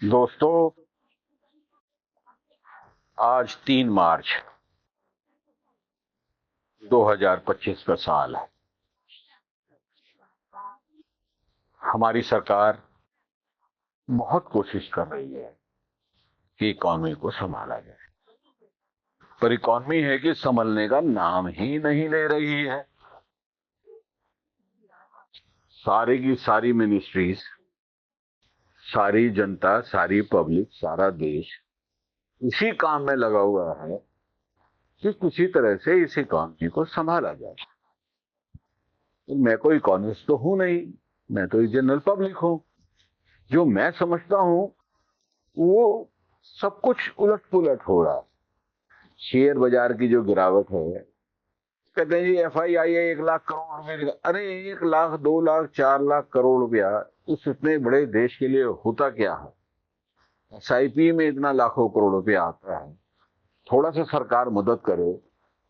दोस्तों, आज 3 मार्च 2025 का साल है। हमारी सरकार बहुत कोशिश कर रही है कि इकॉनमी को संभाला जाए, पर इकॉनमी है कि संभलने का नाम ही नहीं ले रही है। सारी की सारी मिनिस्ट्रीज, सारी जनता, सारी पब्लिक, सारा देश इसी काम में लगा हुआ है कि किसी तरह से इस इकॉनमी को संभाला जाए। मैं कोई इकोनॉमिस्ट तो हूं नहीं, मैं तो एक जनरल पब्लिक हूं। जो मैं समझता हूं वो सब कुछ उलट पुलट हो रहा है। शेयर बाजार की जो गिरावट है, कहते हैं जी FII 1 लाख करोड़ रुपए। अरे 1 लाख, 2 लाख, 4 लाख करोड़ रुपया उस इतने बड़े देश के लिए होता क्या है? SIP में इतना लाखों करोड़ रुपया आता है। थोड़ा सा सरकार मदद करे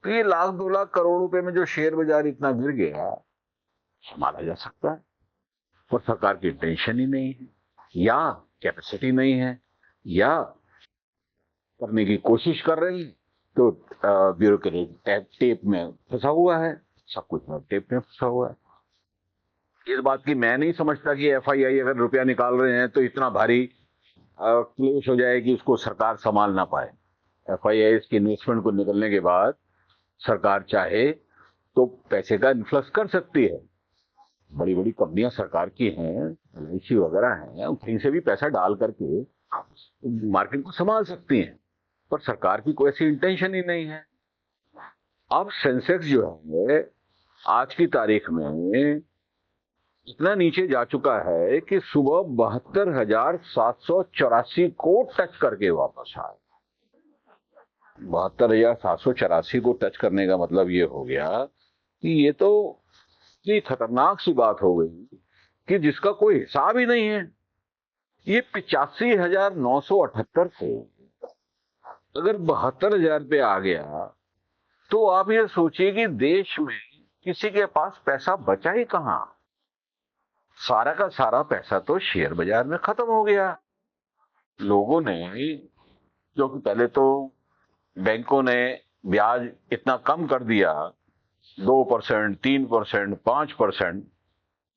तो ये 1 लाख 2 लाख करोड़ रुपए में जो शेयर बाजार इतना गिर गया, संभाला जा सकता है। पर सरकार की टेंशन ही नहीं है, या कैपेसिटी नहीं है, या करने की कोशिश कर रही है तो ब्यूरोक्रेट टेप में फंसा हुआ है। सब कुछ में टेप में फंसा हुआ है। इस बात की मैं नहीं समझता कि FII अगर रुपया निकाल रहे हैं तो इतना भारी क्लेश हो जाए कि उसको सरकार संभाल ना पाए। FII की इन्वेस्टमेंट को निकलने के बाद सरकार चाहे तो पैसे का इन्फ्लक्स कर सकती है। बड़ी बड़ी कंपनियां सरकार की हैं, LIC वगैरह हैं, कहीं से भी पैसा डाल करके मार्केट को संभाल सकती हैं। पर सरकार की कोई ऐसी इंटेंशन ही नहीं है। अब सेंसेक्स जो है आज की तारीख में इतना नीचे जा चुका है कि सुबह 72,784 को टच करके वापस आया। 72,784 को टच करने का मतलब ये हो गया कि ये तो इतनी खतरनाक सी बात हो गई कि जिसका कोई हिसाब ही नहीं है। ये 85,978 से अगर 72,000 पे आ गया तो आप ये सोचिए कि देश में किसी के पास पैसा बचा ही कहां। सारा का सारा पैसा तो शेयर बाजार में खत्म हो गया। लोगों ने, क्योंकि पहले तो बैंकों ने ब्याज इतना कम कर दिया, 2%, 3%, 5%,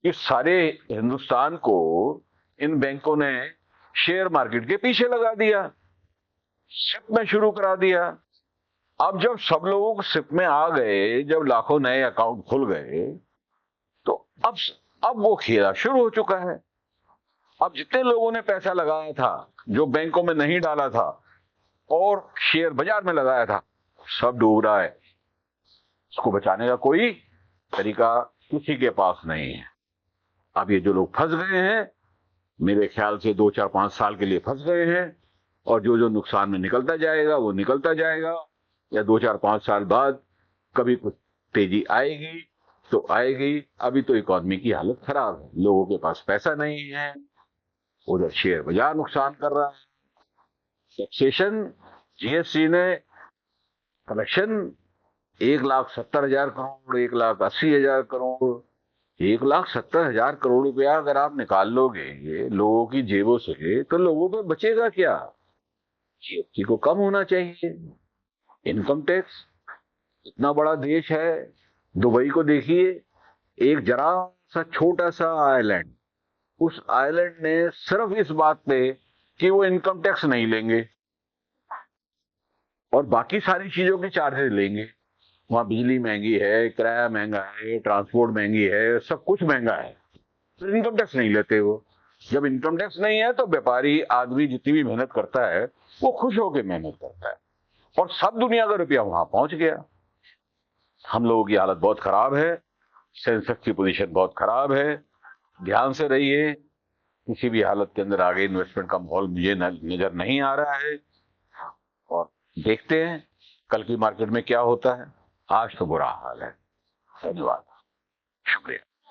इस सारे हिंदुस्तान को इन बैंकों ने शेयर मार्केट के पीछे लगा दिया, सिप में शुरू करा दिया। अब जब सब लोग सिप में आ गए, जब लाखों नए अकाउंट खुल गए, तो अब वो खेला शुरू हो चुका है। अब जितने लोगों ने पैसा लगाया था, जो बैंकों में नहीं डाला था और शेयर बाजार में लगाया था, सब डूब रहा है। उसको बचाने का कोई तरीका किसी के पास नहीं है। अब ये जो लोग फंस गए हैं, मेरे ख्याल से 2, 4, 5 साल के लिए फंस गए हैं, और जो जो नुकसान में निकलता जाएगा वो निकलता जाएगा। या 2, 4, 5 साल बाद कभी कुछ तेजी आएगी तो आएगी। अभी तो इकॉनमी की हालत खराब है, लोगों के पास पैसा नहीं है, उधर शेयर बाजार नुकसान कर रहा है। टैक्सेशन, GST ने कलेक्शन 1,70,000 करोड़, 1,80,000 करोड़, 1,70,000 करोड़ रुपया अगर आप निकाल लोगे ये लोगों की जेबों से, तो लोगों पे बचेगा क्या? GST को कम होना चाहिए। इनकम टैक्स, इतना बड़ा देश है, दुबई को देखिए, एक जरा सा छोटा सा आइलैंड, उस आइलैंड ने सिर्फ इस बात पे कि वो इनकम टैक्स नहीं लेंगे और बाकी सारी चीजों के चार्जेस लेंगे। वहां बिजली महंगी है, किराया महंगा है, ट्रांसपोर्ट महंगी है, सब कुछ महंगा है, तो इनकम टैक्स नहीं लेते वो। जब इनकम टैक्स नहीं है तो व्यापारी आदमी जितनी भी मेहनत करता है वो खुश होकर मेहनत करता है, और सब दुनिया का रुपया वहां पहुंच गया। हम लोगों की हालत बहुत खराब है, सेंसेक्स की पोजीशन बहुत खराब है। ध्यान से रहिए, किसी भी हालत के अंदर आगे इन्वेस्टमेंट का माहौल मुझे नजर नहीं आ रहा है, और देखते हैं कल की मार्केट में क्या होता है। आज तो बुरा हाल है। धन्यवाद, शुक्रिया।